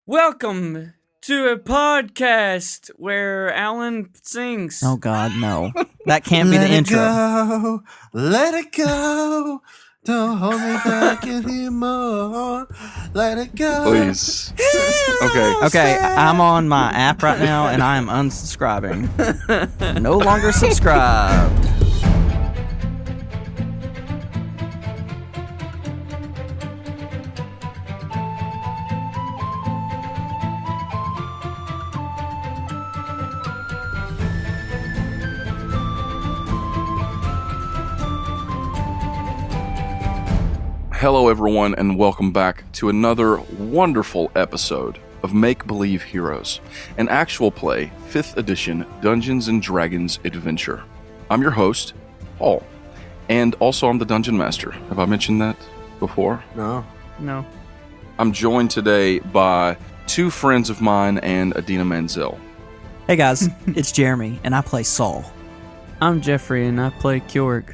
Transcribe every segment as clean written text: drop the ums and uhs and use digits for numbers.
Welcome to a podcast where Alan sings. Oh God, no! That can't be the intro. Let it go. Don't hold me back anymore. Let it go. Please. Okay, I'm on my app right now, and I am unsubscribing. No longer subscribed. Hello, everyone, and welcome back to another wonderful episode of Make Believe Heroes, an actual play 5th edition Dungeons & Dragons adventure. I'm your host, Paul, and also I'm the Dungeon Master. Have I mentioned that before? No. I'm joined today by two friends of mine and Adina Manziel. Hey guys, it's Jeremy, and I play Saul. I'm Jeffrey, and I play Kyorg.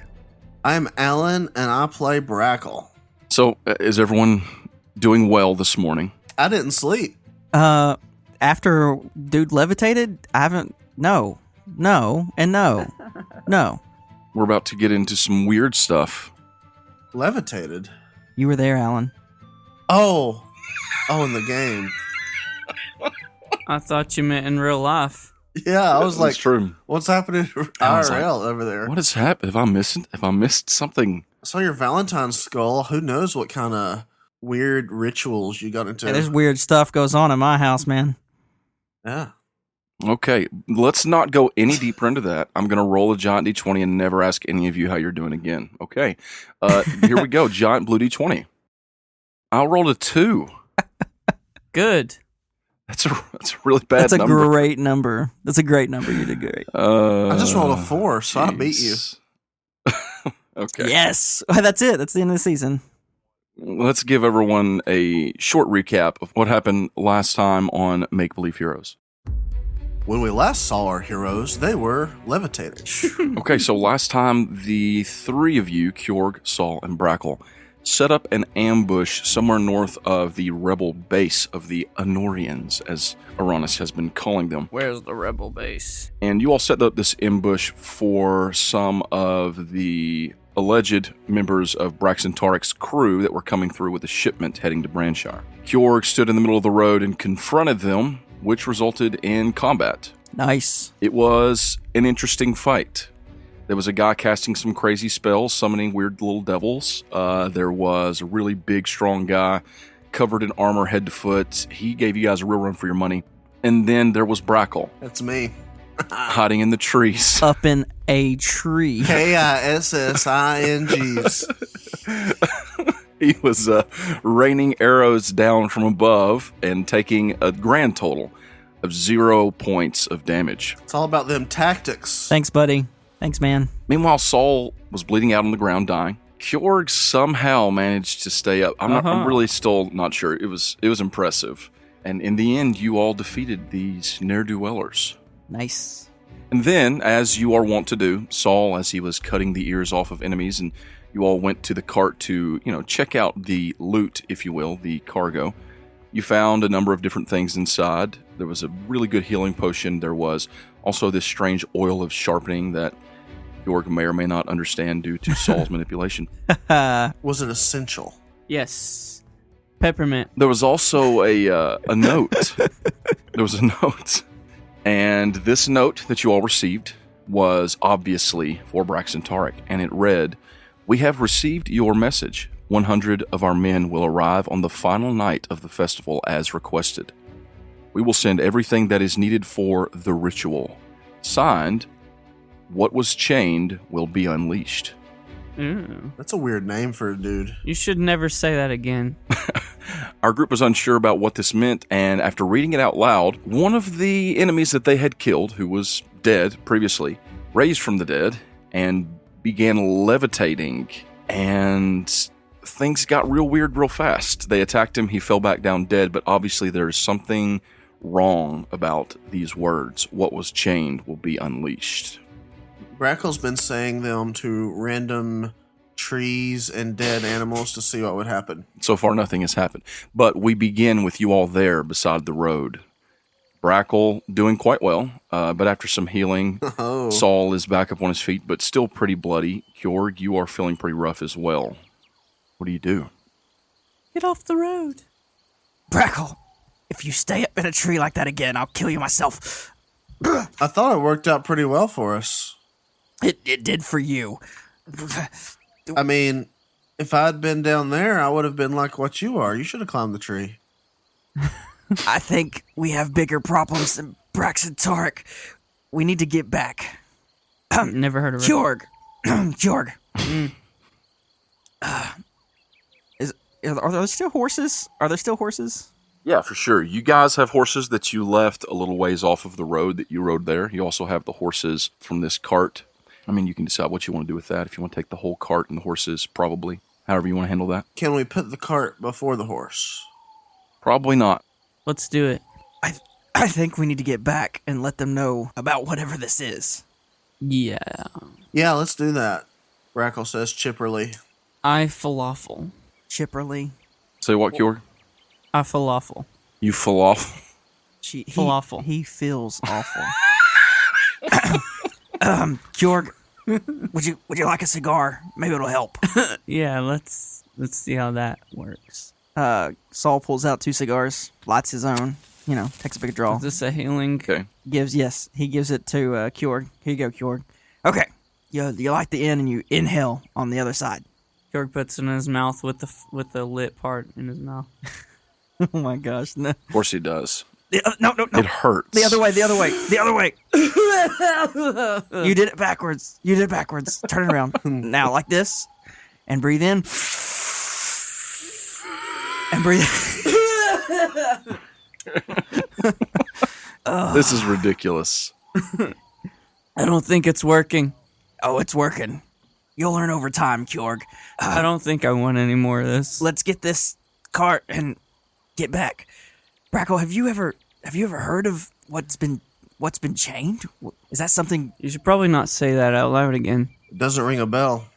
I'm Alan, and I play Brackle. So, is everyone doing well this morning? I didn't sleep. After dude levitated, I haven't. No. We're We're about to get into some weird stuff. Levitated? You were there, Alan. Oh, in the game. I thought you meant in real life. Yeah, I was like, That's true. what's happening I was IRL over there? What has happened? Have I missed something? I saw your Valentine's skull. Who knows what kind of weird rituals you got into? Hey, there's weird stuff goes on in my house, man. Yeah. Okay, let's not go any deeper into that. I'm going to roll a giant D20 and never ask any of you how you're doing again. Okay, here we go. Giant blue D20. I'll roll a 2. Good. That's a really bad That's a number. great number. That's a great number. You did great. I just rolled a 4, so I beat you. Okay. Yes. That's it. That's the end of the season. Let's give everyone a short recap of what happened last time on Make Believe Heroes. When we last saw our heroes, they were levitating. Okay, so last time the three of you, Kyorg, Saul, and Brackle, set up an ambush somewhere north of the rebel base of the Anorians, as Aranis has been calling them. Where's the rebel base? And you all set up this ambush for some of the alleged members of Braxxon Tariq's crew that were coming through with a shipment heading to Branshire. Kyorg stood in the middle of the road and confronted them, which resulted in combat. Nice. It was an interesting fight. There was a guy casting some crazy spells, summoning weird little devils. There was a really big, strong guy covered in armor head to foot. He gave you guys a real run for your money. And then there was Brackle, That's me. hiding in the trees. Up in a tree. KISSINGs. He was raining arrows down from above and taking a grand total of 0 points of damage. It's all about them tactics. Thanks, buddy. Thanks, man. Meanwhile, Saul was bleeding out on the ground, dying. Kyorg somehow managed to stay up. I'm really still not sure. It was impressive. And in the end, you all defeated these ne'er-do-wellers. Nice. And then, as you are wont to do, Saul, as he was cutting the ears off of enemies, and you all went to the cart to, check out the loot, if you will, the cargo. You found a number of different things inside. There was a really good healing potion. There was also this strange oil of sharpening that Kyorg may or may not understand due to Saul's manipulation. Was it essential? Yes. Peppermint. There was also a note. There was a note. And this note that you all received was obviously for Braxxon Tariq, and it read, "We have received your message. 100 of our men will arrive on the final night of the festival as requested. We will send everything that is needed for the ritual. Signed, what was chained will be unleashed." Ooh. That's a weird name for a dude. You should never say that again. Our group was unsure about what this meant, and after reading it out loud, one of the enemies that they had killed, who was dead previously, raised from the dead and began levitating, and things got real weird real fast. They attacked him, he fell back down dead, but obviously there's something wrong about these words. What was chained will be unleashed. Brackle's been saying them to random trees and dead animals to see what would happen. So far, nothing has happened. But we begin with you all there beside the road. Brackle doing quite well, but after some healing, Oh. Saul is back up on his feet, but still pretty bloody. Kyorg, you are feeling pretty rough as well. What do you do? Get off the road. Brackle, if you stay up in a tree like that again, I'll kill you myself. I thought it worked out pretty well for us. It did for you. I mean, if I'd been down there, I would have been like what you are. You should have climbed the tree. I think we have bigger problems than Braxxon Tariq. We need to get back. Never heard of it. Kyorg. Kyorg. Are there still horses? Are there still horses? Yeah, for sure. You guys have horses that you left a little ways off of the road that you rode there. You also have the horses from this cart. I mean, you can decide what you want to do with that. If you want to take the whole cart and the horses, probably. However you want to handle that. Can we put the cart before the horse? Probably not. Let's do it. I think we need to get back and let them know about whatever this is. Yeah. Yeah, let's do that. Brackle says chipperly. I falafel. Chipperly. Say what, Kyorg? I falafel. You falafel? Falafel. He feels awful. Kyorg, would you like a cigar? Maybe it'll help. Yeah, let's see how that works. Saul pulls out 2 cigars, lights his own, takes a big draw. Is this a healing? Okay. He gives it to Kyorg. Here you go, Kyorg. Okay, you light the end and you inhale on the other side. Kyorg puts it in his mouth with the lit part in his mouth. Oh my gosh, no. Of course he does. No. It hurts. The other way. You did it backwards. Turn it around. Now, like this. And breathe in. And breathe. This is ridiculous. I don't think it's working. Oh, it's working. You'll learn over time, Kyorg. I don't think I want any more of this. Let's get this cart and get back. Brackle, have you ever heard of what's been chained? Is that something? You should probably not say that out loud again. It doesn't ring a bell.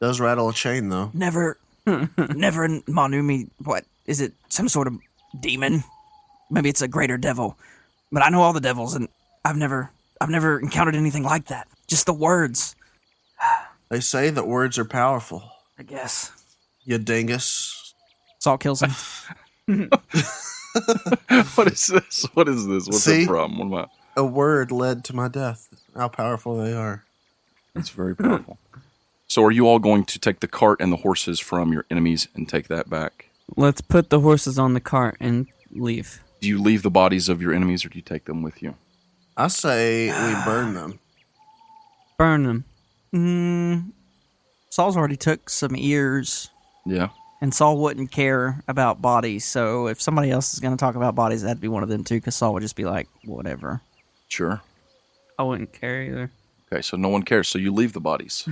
It does rattle a chain, though. Never Manumi. What is it? Some sort of demon? Maybe it's a greater devil. But I know all the devils, and I've never encountered anything like that. Just the words. They say that words are powerful. I guess. You dingus. Saul kills him. What is this? What's See? it from? What am I? A word led to my death. How powerful they are. It's very powerful. So are you all going to take the cart and the horses from your enemies and take that back? Let's put the horses on the cart and leave. Do you leave the bodies of your enemies or do you take them with you? I say we burn them. Burn them. Saul's already took some ears, Yeah. and Saul wouldn't care about bodies. So if somebody else is going to talk about bodies, that'd be one of them too, because Saul would just be like, whatever. Sure. I wouldn't care either. Okay, so no one cares. So you leave the bodies.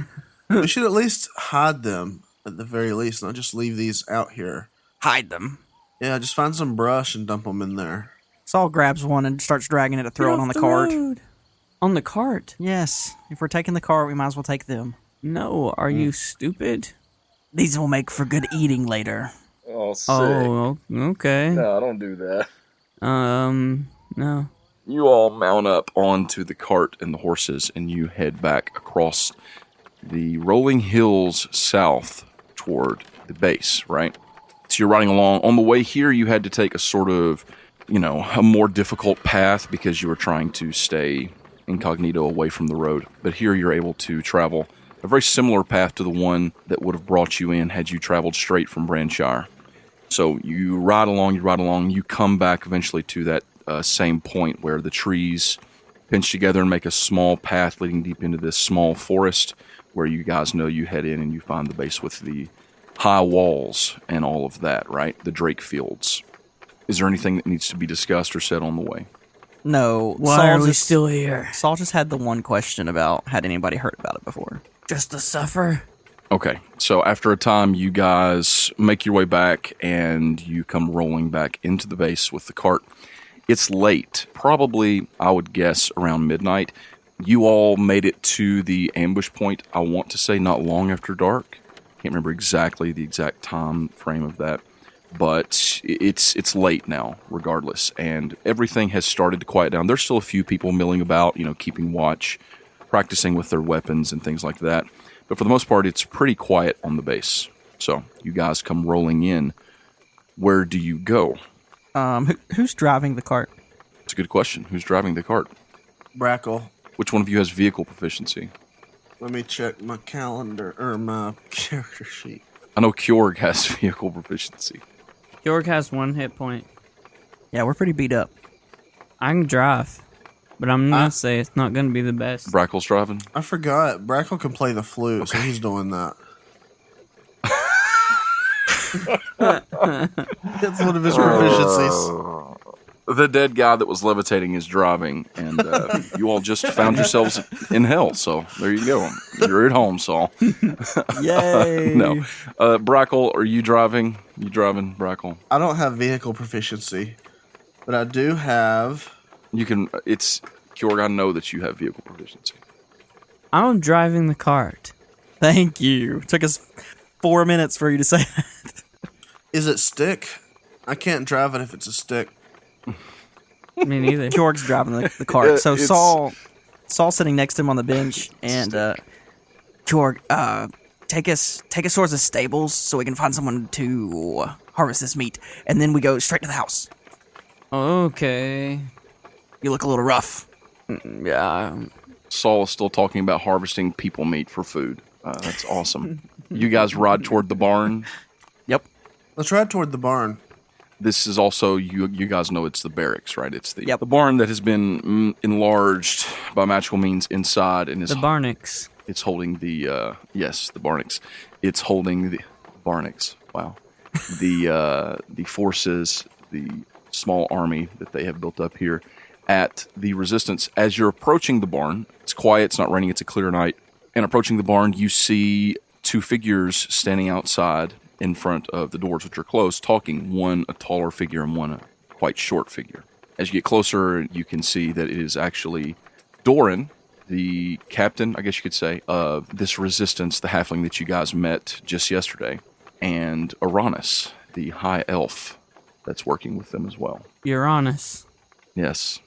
We should at least hide them, at the very least, not just leave these out here. Hide them. Yeah, just find some brush and dump them in there. Saul grabs one and starts dragging it to throw it on the cart. On the cart? Yes. If we're taking the cart, we might as well take them. No, are you stupid? These will make for good eating later. Oh, sick. Oh, okay. No, don't do that. No. You all mount up onto the cart and the horses, and you head back across the rolling hills south toward the base, right? So you're riding along. On the way here, you had to take a sort of, a more difficult path because you were trying to stay incognito away from the road. But here you're able to travel a very similar path to the one that would have brought you in had you traveled straight from Branshire. So you ride along, you come back eventually to that same point where the trees pinch together and make a small path leading deep into this small forest where you guys know you head in and you find the base with the high walls and all of that, right? The Drake Fields. Is there anything that needs to be discussed or said on the way? No. Why are we still here? Saul just had the one question about had anybody heard about it before. Just to suffer? Okay, so after a time, you guys make your way back and you come rolling back into the base with the cart. It's late, probably, I would guess, around midnight. You all made it to the ambush point, I want to say, not long after dark. can't remember exactly the exact time frame of that, but it's late now, regardless, and everything has started to quiet down. There's still a few people milling about, keeping watch, practicing with their weapons and things like that. But for the most part, it's pretty quiet on the base. So you guys come rolling in. Where do you go? Who's driving the cart? It's a good question. Who's driving the cart? Brackle. Which one of you has vehicle proficiency? Let me check my calendar or my character sheet. I know Kyorg has vehicle proficiency. Kyorg has 1 hit point. Yeah, we're pretty beat up. I can drive, but I'm going to say it's not going to be the best. Brackle's driving? I forgot. Brackle can play the flute, so he's doing that. It's one of his proficiencies. The dead guy that was levitating is driving, and you all just found yourselves in hell, so there you go. You're at home, Saul. Yay! No. Brackle, are you driving? You driving, Brackle? I don't have vehicle proficiency, but I do have... It's... Kyorg, I know that you have vehicle proficiency. I'm driving the cart. Thank you. Took us 4 minutes for you to say that. Is it stick? I can't drive it if it's a stick. Me neither. Kyorg's driving the cart. So Saul's sitting next to him on the bench, and Kyorg, take us towards the stables so we can find someone to harvest this meat, and then we go straight to the house. Okay. You look a little rough. Yeah. Saul is still talking about harvesting people meat for food. That's awesome. You guys ride toward the barn. Yep. Let's ride toward the barn. This is also, you guys know it's the barracks, right? It's the Yep. the barn that has been enlarged by magical means inside, and is The Barnix. it's holding the yes, the Barnix. It's holding the Barnix. Wow, the forces, the small army that they have built up here at the Resistance. As you're approaching the barn, it's quiet. It's not raining. It's a clear night. And approaching the barn, you see 2 figures standing outside in front of the doors, which are closed, talking. One a taller figure and one a quite short figure. As you get closer, you can see that it is actually Doran, the captain, I guess you could say, of this Resistance, the halfling that you guys met just yesterday, and Uranus, the high elf that's working with them as well. Uranus. Yes.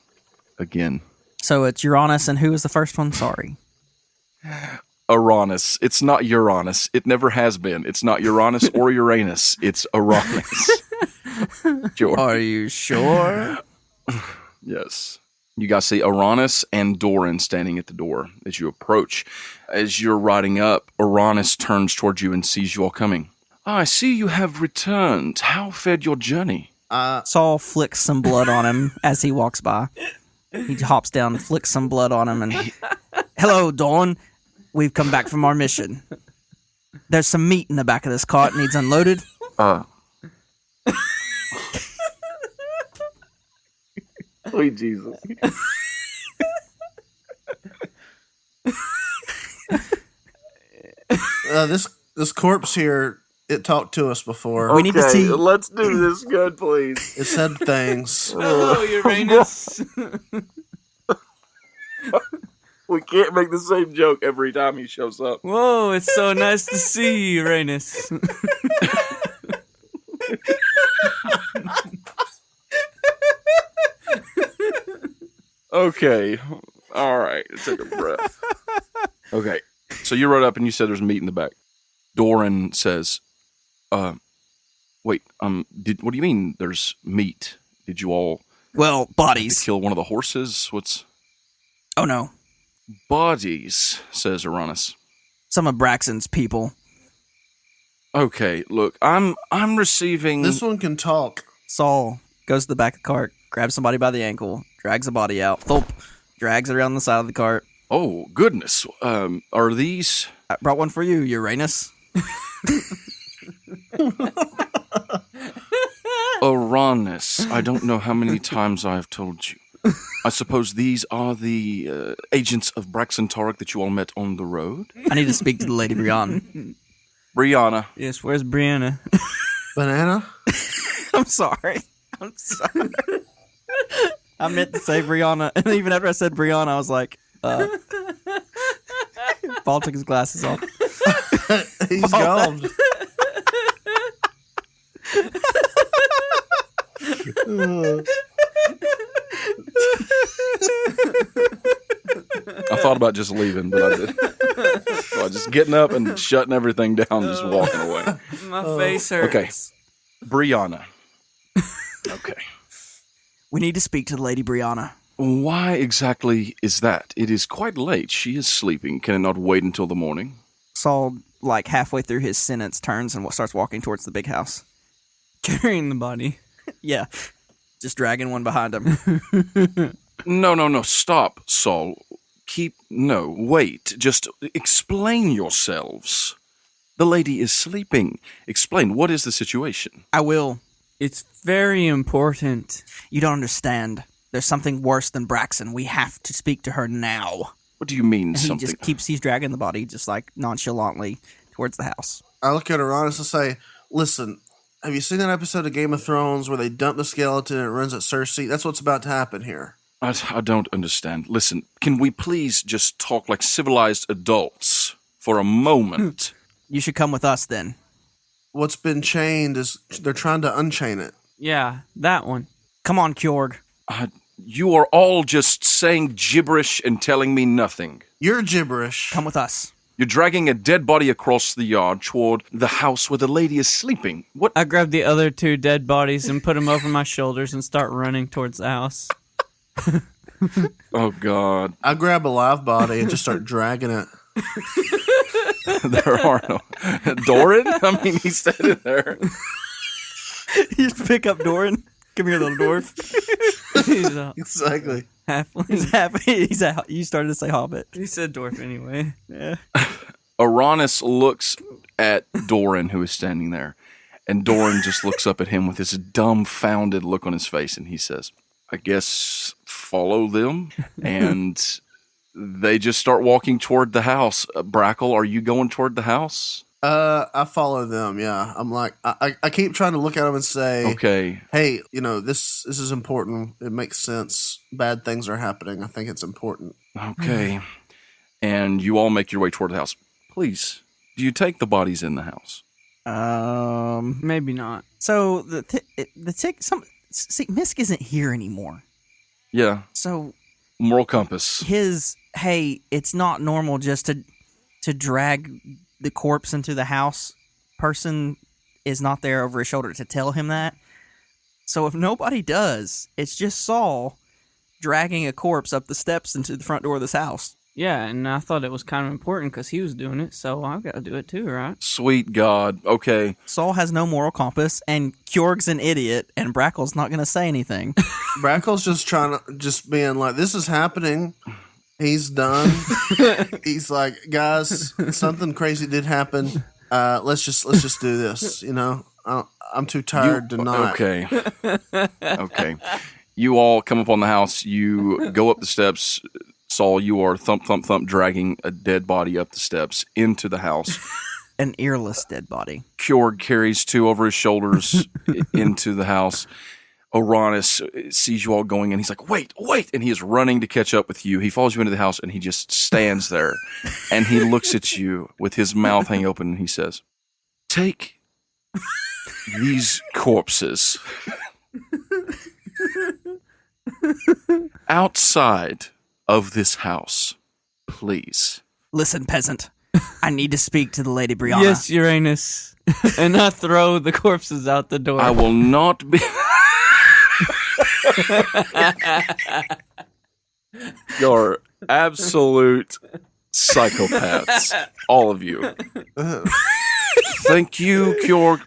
Again. So it's Uranus, and who was the first one? Sorry. Uranus. It's not Uranus. It never has been. It's not Uranus or Uranus. It's Uranus. Sure. Are you sure? Yes. You guys see Uranus and Doran standing at the door as you approach. As you're riding up, Uranus turns towards you and sees you all coming. I see you have returned. How fared your journey? Saul flicks some blood on him as he walks by. He hops down and flicks some blood on him, and hello, Dawn. We've come back from our mission. There's some meat in the back of this cart. Needs unloaded. Sweet Jesus. This corpse here, it talked to us before. We need to see. Let's do this good, please. It said things. Hello, Uranus. We can't make the same joke every time he shows up. Whoa, it's so nice to see you, Uranus. Okay. All right. Take a breath. Okay. So you rode up and you said there's meat in the back. Doran says, wait, what do you mean there's meat? Did you all Well, bodies. kill one of the horses? What's Oh no, bodies? Says Uranus. some of Braxxon's people. Okay, look, I'm receiving. This one can talk. Saul goes to the back of the cart, grabs somebody by the ankle, drags the body out, thump, drags it around the side of the cart. Oh goodness, are these? I brought one for you, Uranus. Uranus. I don't know how many times I've told you. I suppose these are the agents of Braxxon Tariq that you all met on the road? I need to speak to the Lady Brianne. Brianna. Yes, where's Brianna? Banana? I'm sorry. I meant to say Brianna, and even after I said Brianna, I was like, Paul took his glasses off. He's gone. I thought about just leaving, but I didn't. So just getting up and shutting everything down, just walking away. My face hurts. Okay. Brianna. Okay. We need to speak to Lady Brianna. Why exactly is that? It is quite late. She is sleeping. Can it not wait until the morning? Saul, like halfway through his sentence, turns and starts walking towards the big house. Carrying the body. Yeah, just dragging one behind him. No. Stop, Saul. Wait. Just explain yourselves. The lady is sleeping. Explain. What is the situation? I will. It's very important. You don't understand. There's something worse than Braxxon. We have to speak to her now. What do you mean, And something? he's dragging the body just like nonchalantly towards the house. I look at Uranus and say, listen, have you seen that episode of Game of Thrones where they dump the skeleton and it runs at Cersei? That's what's about to happen here. I don't understand. Listen, can we please just talk like civilized adults for a moment? You should come with us then. What's been chained is they're trying to unchain it. Yeah, that one. Come on, Kyorg. You are all just saying gibberish and telling me nothing. You're gibberish. Come with us. You're dragging a dead body across the yard toward the house where the lady is sleeping. What? I grab the other 2 dead bodies and put them over my shoulders and start running towards the house. Oh, God. I grab a live body and just start dragging it. There are no... Doran? I mean, he's standing there. You just pick up Doran. Come here, little dwarf. He's a Exactly. halfling. You started to say hobbit. He said dwarf anyway. Yeah. Uranus looks at Doran, who is standing there, and Doran just looks up at him with this dumbfounded look on his face, and he says, I guess follow them. And they just start walking toward the house. Brackle, are you going toward the house? I follow them, yeah. I'm like, I keep trying to look at them and say, Okay. hey, this is important. It makes sense. Bad things are happening. I think it's important. Okay. And you all make your way toward the house. Please, do you take the bodies in the house? Maybe not. So Misk isn't here anymore. Yeah. So Moral compass. it's not normal just to drag the corpse into the house. Person is not there over his shoulder to tell him that. So if nobody does, it's just Saul dragging a corpse up the steps into the front door of this house. Yeah, and I thought it was kind of important because he was doing it, so I've got to do it too, right? Sweet God. Okay. Saul has no moral compass, and Kyorg's an idiot, and Brackle's not going to say anything. Brackle's just being like, this is happening. He's done. He's like, guys, something crazy did happen. Let's just do this. I'm too tired to not. Okay. Okay. You all come up on the house. You go up the steps. Saul, you are thump, thump, thump, dragging a dead body up the steps into the house. An earless dead body. Kyorg carries 2 over his shoulders into the house. Uranus sees you all going in. He's like, wait. And he is running to catch up with you. He follows you into the house and he just stands there. And he looks at you with his mouth hanging open and he says, take these corpses outside of this house, please. Listen, peasant. I need to speak to the Lady Brianna. Yes, Uranus. And I throw the corpses out the door. I will not be... You're absolute psychopaths. All of you. Thank you, Kyorg.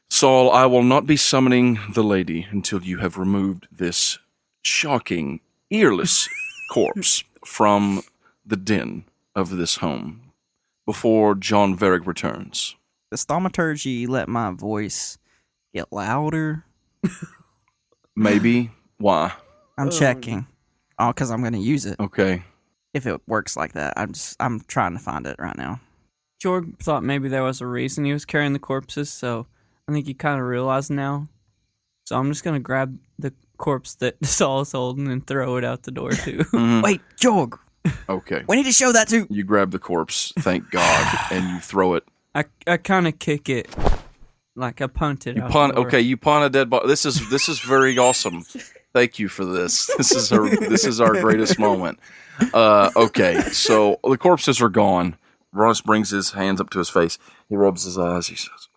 Saul, I will not be summoning the lady until you have removed this shocking, earless corpse from the den of this home before John Verrick returns. Does thaumaturgy let my voice get louder? Maybe. Why? I'm checking. Oh, because I'm going to use it. Okay. If it works like that. I'm trying to find it right now. Kyorg thought maybe there was a reason he was carrying the corpses, so I think he kind of realized now. So I'm just going to grab the corpse that Saul is holding and throw it out the door, too. Wait, Kyorg, Okay. We need to show that to... You grab the corpse, thank God, and you throw it. I kind of kick it. Like I punt it. You out punt. the door. Okay, you punt a dead body. This is very awesome. Thank you for this. This is our greatest moment. Okay, so the corpses are gone. Ross brings his hands up to his face. He rubs his eyes. He says,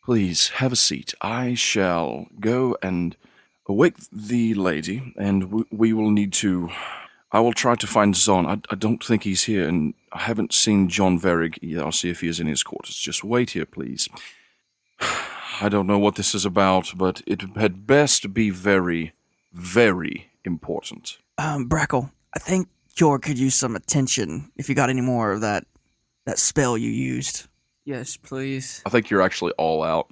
"Please have a seat. I shall go and awake the lady, and we will need to. I will try to find Zon. I don't think he's here, and I haven't seen John Verrig either. I'll see if he is in his quarters. Just wait here, please. I don't know what this is about, but it had best be very, very important." Brackle, I think Kyorg could use some attention if you got any more of that spell you used. Yes, please. I think you're actually all out.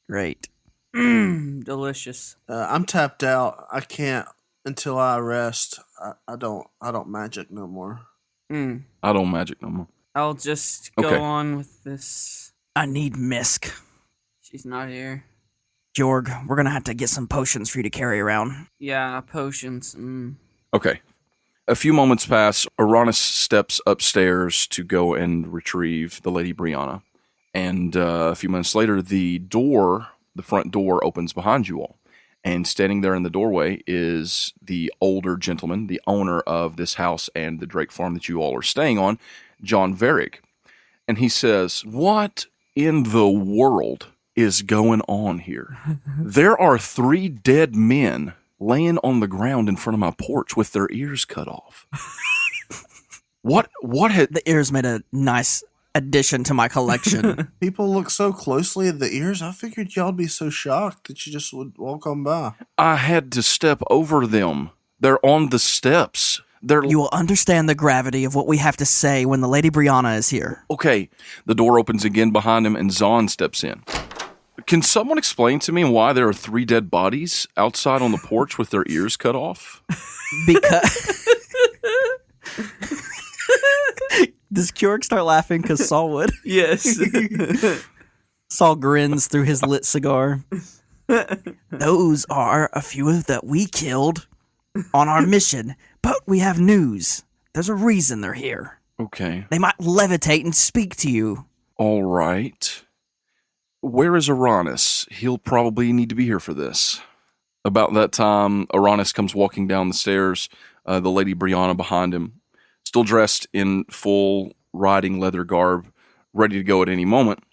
Great. Delicious. I'm tapped out. I can't until I rest. I don't magic no more. I don't magic no more. I'll just go Okay. on with this. I need Misk. She's not here. Kyorg, we're gonna have to get some potions for you to carry around. Yeah, potions. Okay. A few moments pass. Uranus steps upstairs to go and retrieve the Lady Brianna. And a few minutes later, the front door opens behind you all. And standing there in the doorway is the older gentleman, the owner of this house and the Drake farm that you all are staying on, John Verrig. And he says, "What in the world is going on here? There are 3 dead men laying on the ground in front of my porch with their ears cut off. What had... The ears made a nice addition to my collection. People look so closely at the ears. I figured y'all'd be so shocked that you just would walk on by. I had to step over them. They're on the steps. They're... You will understand the gravity of what we have to say when the Lady Brianna is here. Okay. The door opens again behind him and Zon steps in. Can someone explain to me why there are 3 dead bodies outside on the porch with their ears cut off? Because... Does Kyorg start laughing because Saul would? Yes. Saul grins through his lit cigar. Those are a few that we killed on our mission, but we have news. There's a reason they're here. Okay. They might levitate and speak to you. All right. Where is Uranus? He'll probably need to be here for this. About that time, Uranus comes walking down the stairs, the Lady Brianna behind him, still dressed in full riding leather garb, ready to go at any moment.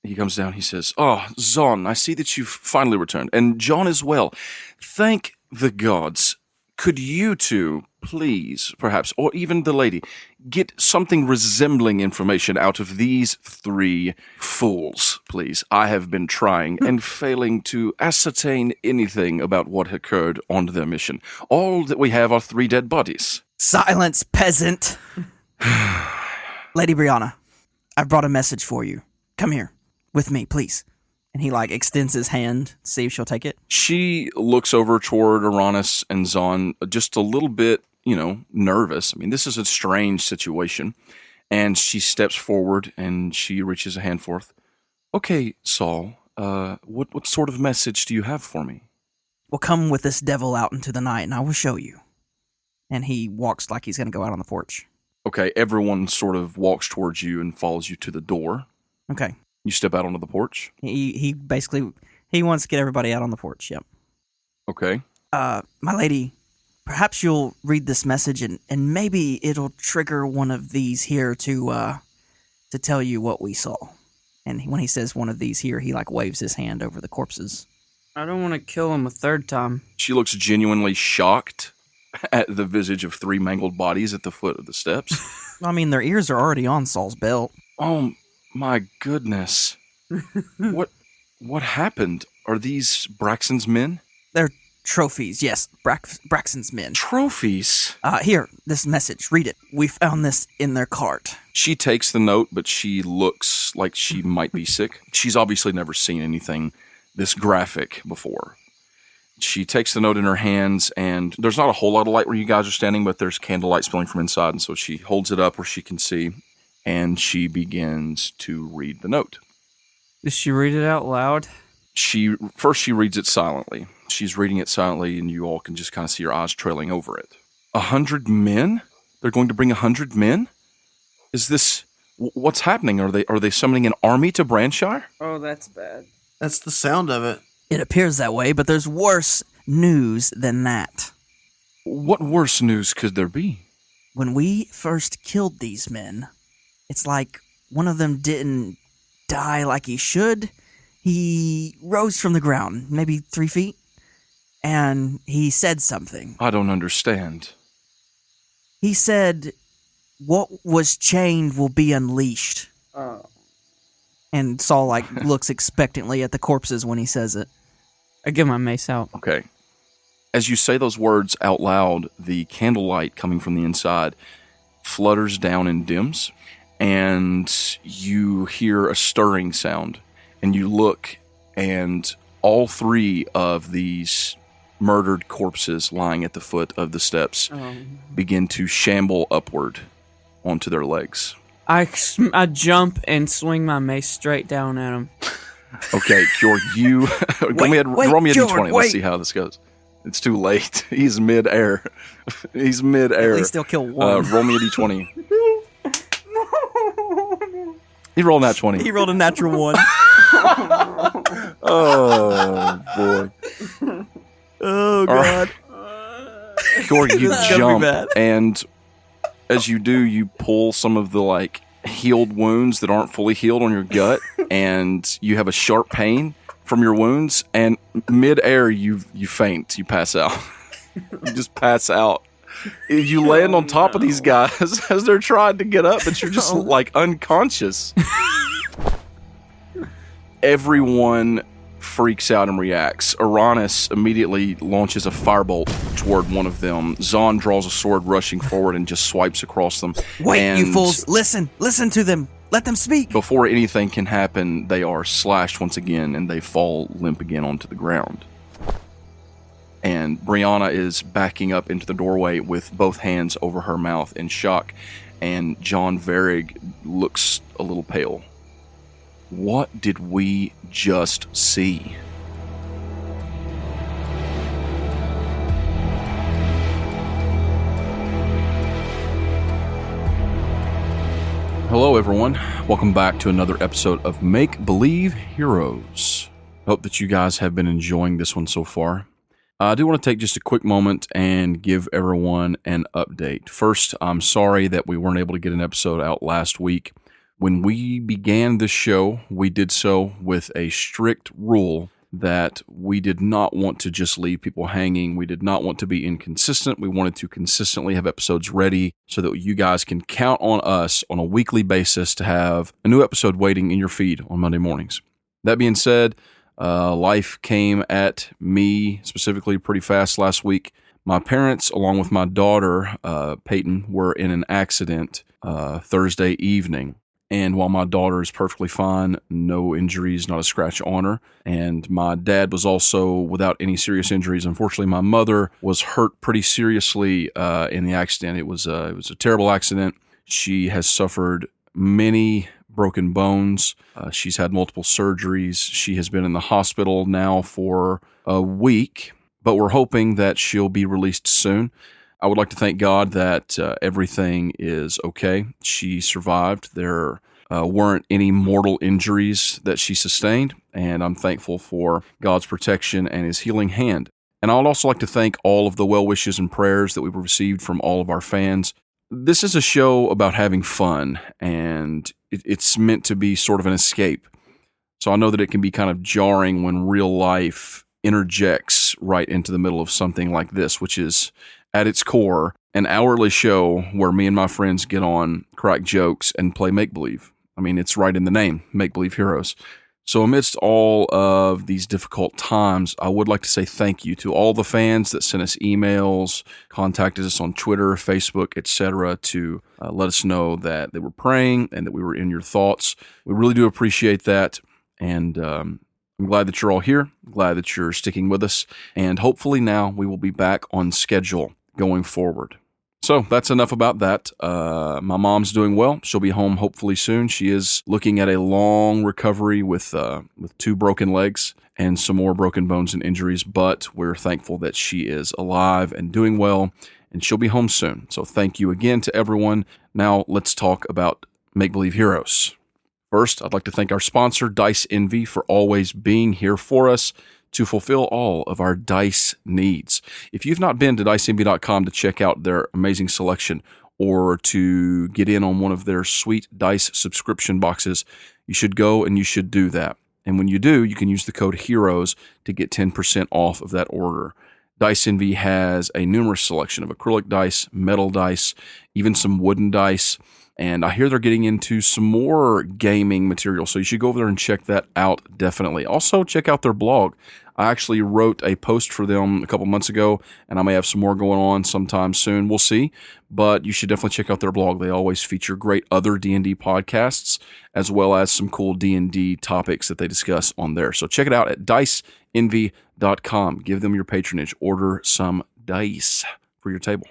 He comes down, he says, "Oh, Zon, I see that you've finally returned, and John as well. Thank the gods. Could you two, please, perhaps, or even the lady, get something resembling information out of these 3 fools, please? I have been trying and failing to ascertain anything about what occurred on their mission. All that we have are 3 dead bodies." Silence, peasant. Lady Brianna, I've brought a message for you. Come here, with me, please. And he, extends his hand, see if she'll take it. She looks over toward Uranus and Zon, just a little bit, nervous. I mean, this is a strange situation. And she steps forward and she reaches a hand forth. "Okay, Saul, what sort of message do you have for me?" Well, come with this devil out into the night and I will show you. And he walks like he's going to go out on the porch. Okay, everyone sort of walks towards you and follows you to the door. Okay. You step out onto the porch. He basically, he wants to get everybody out on the porch, yep. Okay. My lady, perhaps you'll read this message and maybe it'll trigger one of these here to tell you what we saw. And when he says one of these here, he waves his hand over the corpses. I don't want to kill him a 3rd time. She looks genuinely shocked at the visage of 3 mangled bodies at the foot of the steps. I mean, their ears are already on Saul's belt. Oh, my goodness. What happened? Are these Braxxon's men? They're trophies, yes. Braxxon's men. Trophies? Here, this message. Read it. We found this in their cart. She takes the note, but she looks like she might be sick. She's obviously never seen anything this graphic before. She takes the note in her hands, and there's not a whole lot of light where you guys are standing, but there's candlelight spilling from inside, and so she holds it up where she can see, and she begins to read the note. Does she read it out loud? She reads it silently. She's reading it silently, and you all can just kind of see her eyes trailing over it. 100 men? They're going to bring 100 men? Is this... What's happening? Are they summoning an army to Branshire? Oh, that's bad. That's the sound of it. It appears that way, but there's worse news than that. What worse news could there be? When we first killed these men, it's like one of them didn't die like he should. He rose from the ground, maybe 3 feet, and he said something. I don't understand. He said, "What was chained will be unleashed." Oh. And Saul looks expectantly at the corpses when he says it. I get my mace out. Okay. As you say those words out loud, the candlelight coming from the inside flutters down and dims, and you hear a stirring sound. And you look, and all 3 of these murdered corpses lying at the foot of the steps begin to shamble upward onto their legs. I jump and swing my mace straight down at him. Okay, Kyorg, you... go ahead, roll me a Kyorg, d20. Let's see how this goes. It's too late. He's mid-air. He's mid-air. At least he'll kill one. Roll me a d20. He rolled that 20. He rolled a natural 1. Oh, boy. Oh, God. Kyorg, you This is gonna be jump, bad. and as you do, you pull some of the, healed wounds that aren't fully healed on your gut, and you have a sharp pain from your wounds, and mid-air, you faint. You pass out. You just pass out. You land on top of these guys as they're trying to get up, but you're just, unconscious. Everyone freaks out and reacts. Uranus immediately launches a firebolt toward one of them. Zahn draws a sword rushing forward and just swipes across them. Wait, you fools. Listen to them. Let them speak. Before anything can happen, they are slashed once again and they fall limp again onto the ground. And Brianna is backing up into the doorway with both hands over her mouth in shock. And John Varig looks a little pale. What did we just see? Hello, everyone. Welcome back to another episode of Make Believe Heroes. Hope that you guys have been enjoying this one so far. I do want to take just a quick moment and give everyone an update. First, I'm sorry that we weren't able to get an episode out last week. When we began this show, we did so with a strict rule that we did not want to just leave people hanging. We did not want to be inconsistent. We wanted to consistently have episodes ready so that you guys can count on us on a weekly basis to have a new episode waiting in your feed on Monday mornings. That being said, life came at me specifically pretty fast last week. My parents, along with my daughter, Peyton, were in an accident Thursday evening. And while my daughter is perfectly fine, no injuries, not a scratch on her, and my dad was also without any serious injuries. Unfortunately, my mother was hurt pretty seriously in the accident. It was a terrible accident. She has suffered many broken bones. She's had multiple surgeries. She has been in the hospital now for a week, but we're hoping that she'll be released soon. I would like to thank God that everything is okay. She survived. There weren't any mortal injuries that she sustained, and I'm thankful for God's protection and His healing hand. And I would also like to thank all of the well wishes and prayers that we've received from all of our fans. This is a show about having fun, and it's meant to be sort of an escape. So I know that it can be kind of jarring when real life interjects right into the middle of something like this, which is at its core, an hourly show where me and my friends get on, crack jokes, and play make-believe. I mean, it's right in the name, Make Believe Heroes. So amidst all of these difficult times, I would like to say thank you to all the fans that sent us emails, contacted us on Twitter, Facebook, etc., to let us know that they were praying and that we were in your thoughts. We really do appreciate that, and I'm glad that you're all here, glad that you're sticking with us, and hopefully now we will be back on schedule going forward. So that's enough about that. My mom's doing well. She'll be home hopefully soon. She is looking at a long recovery with 2 broken legs and some more broken bones and injuries, but we're thankful that she is alive and doing well and she'll be home soon. So thank you again to everyone. Now let's talk about Make Believe Heroes. First, I'd like to thank our sponsor, Dice Envy, for always being here for us to fulfill all of our dice needs. If you've not been to diceenvy.com to check out their amazing selection or to get in on one of their sweet dice subscription boxes, you should go and you should do that. And when you do, you can use the code HEROES to get 10% off of that order. Dice Envy has a numerous selection of acrylic dice, metal dice, even some wooden dice. And I hear they're getting into some more gaming material, so you should go over there and check that out, definitely. Also, check out their blog. I actually wrote a post for them a couple months ago, and I may have some more going on sometime soon. We'll see, but you should definitely check out their blog. They always feature great other D&D podcasts, as well as some cool D&D topics that they discuss on there. So check it out at diceenvy.com. Give them your patronage. Order some dice for your table.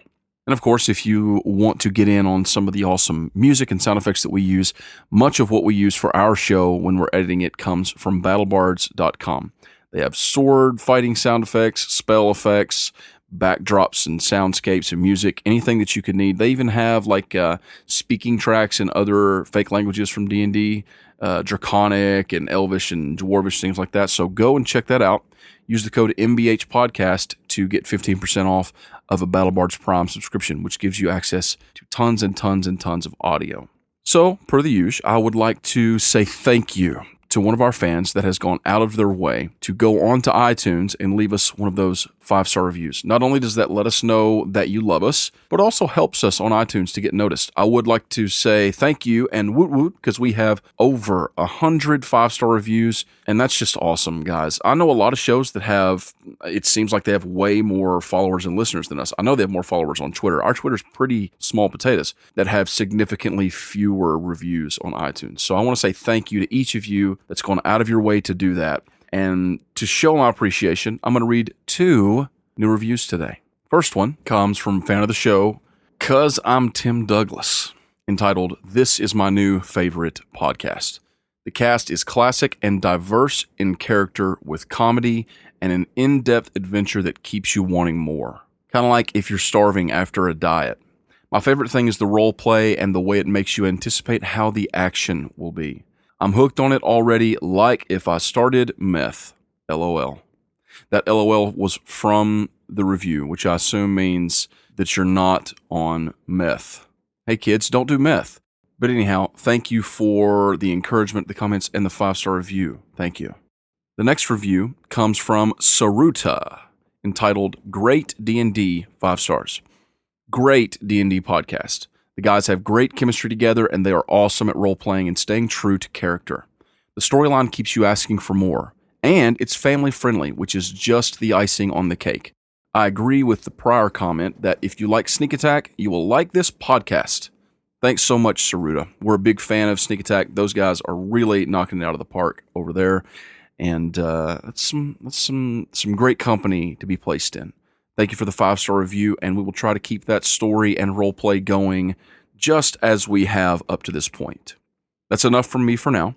And of course, if you want to get in on some of the awesome music and sound effects that we use, much of what we use for our show when we're editing it comes from battlebards.com. They have sword fighting sound effects, spell effects, backdrops and soundscapes and music, anything that you could need. They even have like speaking tracks in other fake languages from D&D, Draconic and Elvish and Dwarvish, things like that. So go and check that out. Use the code MBH Podcast to get 15% off of a BattleBards Prime subscription, which gives you access to tons and tons and tons of audio. So, per the usual, I would like to say thank you to one of our fans that has gone out of their way to go on to iTunes and leave us one of those 5-star reviews. Not only does that let us know that you love us, but also helps us on iTunes to get noticed. I would like to say thank you and woot woot, because we have over 100 5-star reviews, and that's just awesome, guys. I know a lot of shows that have, it seems like they have way more followers and listeners than us. I know they have more followers on Twitter. Our Twitter's pretty small potatoes that have significantly fewer reviews on iTunes. So I want to say thank you to each of you that's gone out of your way to do that. And to show my appreciation, I'm going to read 2 new reviews today. First one comes from fan of the show, Cuz I'm Tim Douglas, entitled, "This is my new favorite podcast. The cast is classic and diverse in character with comedy and an in-depth adventure that keeps you wanting more. Kind of like if you're starving after a diet. My favorite thing is the role play and the way it makes you anticipate how the action will be. I'm hooked on it already, like if I started meth. LOL." That LOL was from the review, which I assume means that you're not on meth. Hey kids, don't do meth. But anyhow, thank you for the encouragement, the comments, and the 5-star review. Thank you. The next review comes from Saruta, entitled, "Great D&D, 5 stars. Great D&D podcast. The guys have great chemistry together, and they are awesome at role-playing and staying true to character. The storyline keeps you asking for more, and it's family-friendly, which is just the icing on the cake. I agree with the prior comment that if you like Sneak Attack, you will like this podcast. Thanks so much, Saruta. We're a big fan of Sneak Attack. Those guys are really knocking it out of the park over there, and that's some great company to be placed in. Thank you for the 5-star review, and we will try to keep that story and roleplay going just as we have up to this point. That's enough from me for now.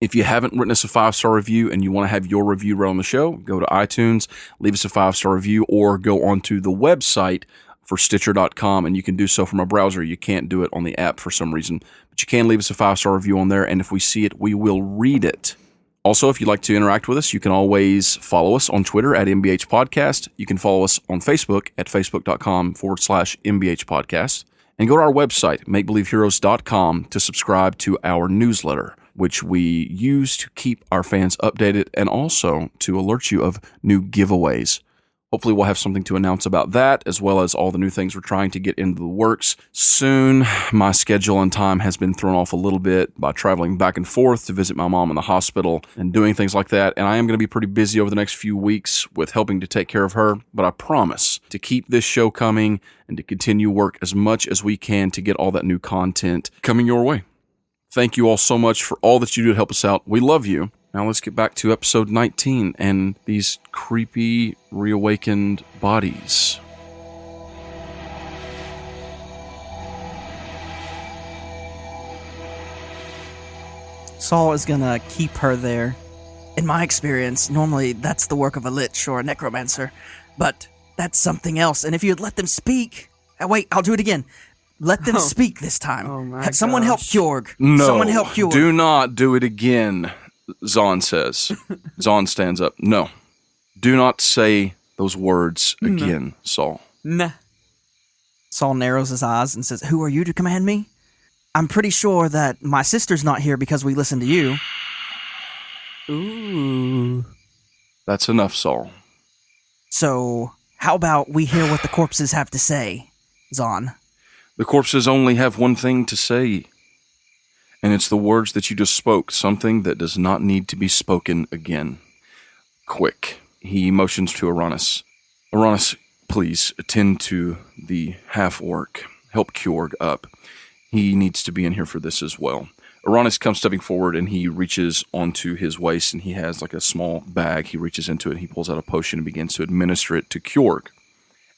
If you haven't written us a 5-star review and you want to have your review read on the show, go to iTunes, leave us a 5-star review, or go onto the website for Stitcher.com, and you can do so from a browser. You can't do it on the app for some reason, but you can leave us a 5-star review on there, and if we see it, we will read it. Also, if you'd like to interact with us, you can always follow us on Twitter at MBH Podcast. You can follow us on Facebook at facebook.com/MBH Podcast. And go to our website, makebelieveheroes.com, to subscribe to our newsletter, which we use to keep our fans updated and also to alert you of new giveaways. Hopefully we'll have something to announce about that, as well as all the new things we're trying to get into the works soon. My schedule and time has been thrown off a little bit by traveling back and forth to visit my mom in the hospital and doing things like that. And I am going to be pretty busy over the next few weeks with helping to take care of her. But I promise to keep this show coming and to continue work as much as we can to get all that new content coming your way. Thank you all so much for all that you do to help us out. We love you. Now let's get back to episode 19 and these creepy, reawakened bodies. Saul is gonna keep her there. In my experience, normally that's the work of a lich or a necromancer, but That's something else. And if you had let them speak... wait, I'll do it again. Let them speak this time. Oh my Someone help gosh. Kyorg. No, Someone help Kyorg. do not do it again, Zahn says. Zahn stands up. No, do not say those words again, Saul. Nah. Saul narrows his eyes and says, "Who are you to command me? I'm pretty sure that my sister's not here because we listen to you." Ooh. That's enough, Saul. So, how about we hear what the corpses have to say, Zahn? The corpses only have one thing to say, and it's the words that you just spoke, something that does not need to be spoken again. Quick. He motions to Uranus. Uranus, please attend to the half-orc. Help Kyorg up. He needs to be in here for this as well. Uranus comes stepping forward, and he reaches onto his waist, and he has like a small bag. He reaches into it, and he pulls out a potion and begins to administer it to Kyorg.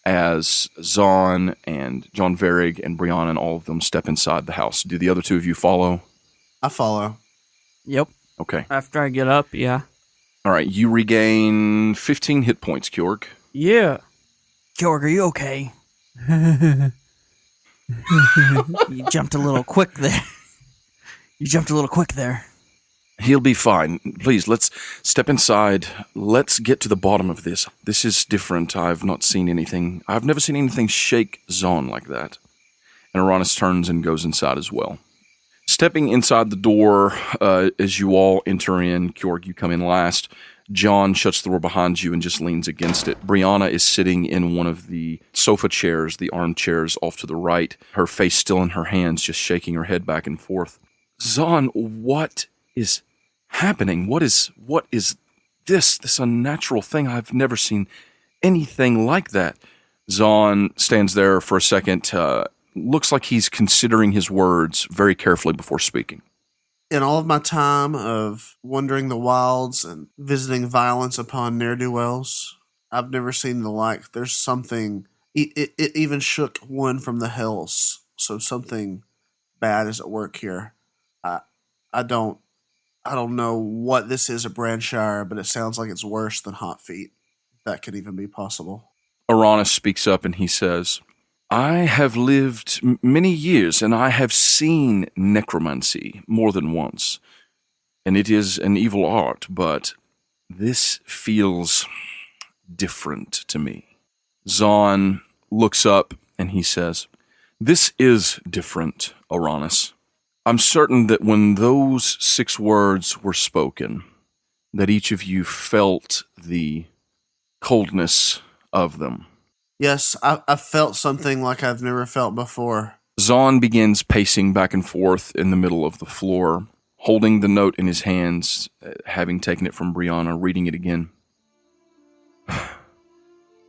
As Zahn and John Varig and Brianna and all of them step inside the house. Do the other two of you follow? I follow. Yep. Okay. After I get up, yeah. All right, you regain 15 hit points, Kyorg. Yeah. Kyorg, are you okay? You jumped a little quick there. He'll be fine. Please, let's step inside. Let's get to the bottom of this. This is different. I've not seen anything. I've never seen anything shake Zahn like that. And Uranus turns and goes inside as well. Stepping inside the door, as you all enter in, Kyorg, you come in last. John shuts the door behind you and just leans against it. Brianna is sitting in one of the sofa chairs, the armchairs off to the right, her face still in her hands, just shaking her head back and forth. Zahn, what is happening? What is this unnatural thing? I've never seen anything like that. Zahn stands there for a second, looks like he's considering his words very carefully before speaking. In all of my time of wandering the wilds and visiting violence upon ne'er-do-wells, I've never seen the like. There's something, it even shook one from the hills. So something bad is at work here. I don't know what this is at Branshire, but it sounds like it's worse than hot feet. That could even be possible. Uranus speaks up and he says, I have lived many years and I have seen necromancy more than once. And it is an evil art, but this feels different to me. Zahn looks up and he says, this is different, Uranus. I'm certain that when those 6 words were spoken, that each of you felt the coldness of them. Yes, I felt something like I've never felt before. Zahn begins pacing back and forth in the middle of the floor, holding the note in his hands, having taken it from Brianna, reading it again.